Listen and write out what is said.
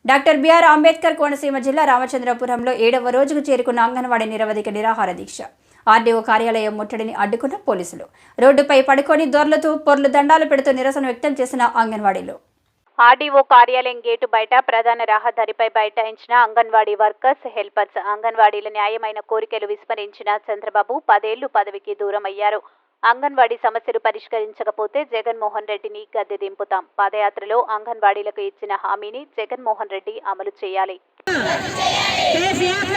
Doctor BR Ambedkar Konaseema జిల్లా రామచంద్రపురంలో 7వ రోజుకు చేరుకున్న అంగన్వాడీ నిరవధిక నిరాహార దీక్ష. ఆర్డీఓ కార్యాలయం ముట్టడిని అడ్డుకున్న పోలీసులు. రోడ్డుపై పడుకొని దొర్లుతూ పొర్లు దండాలు పెడుతూ నిరసన వ్యక్తం చేసిన అంగన్వాడీలు. ఆర్డీఓ కార్యాలయం గేటు బయట ప్రధాన రహదారిపై బైఠాయించిన అంగన్వాడీ వర్కర్స్, హెల్పర్స్. అంగన్వాడీల న్యాయమైన కోరికలు విస్మరించిన చంద్రబాబు 10 ఏళ్లు పదవికి దూరమయ్యారు. అంగన్వాడీ సమస్యలు పరిష్కరించకపోతే జగన్మోహన్ రెడ్డిని గద్దె దింపుతాం. పాదయాత్రలో అంగన్వాడీలకు ఇచ్చిన హామీని జగన్మోహన్ రెడ్డి అమలు చేయాలి. కేసీఆర్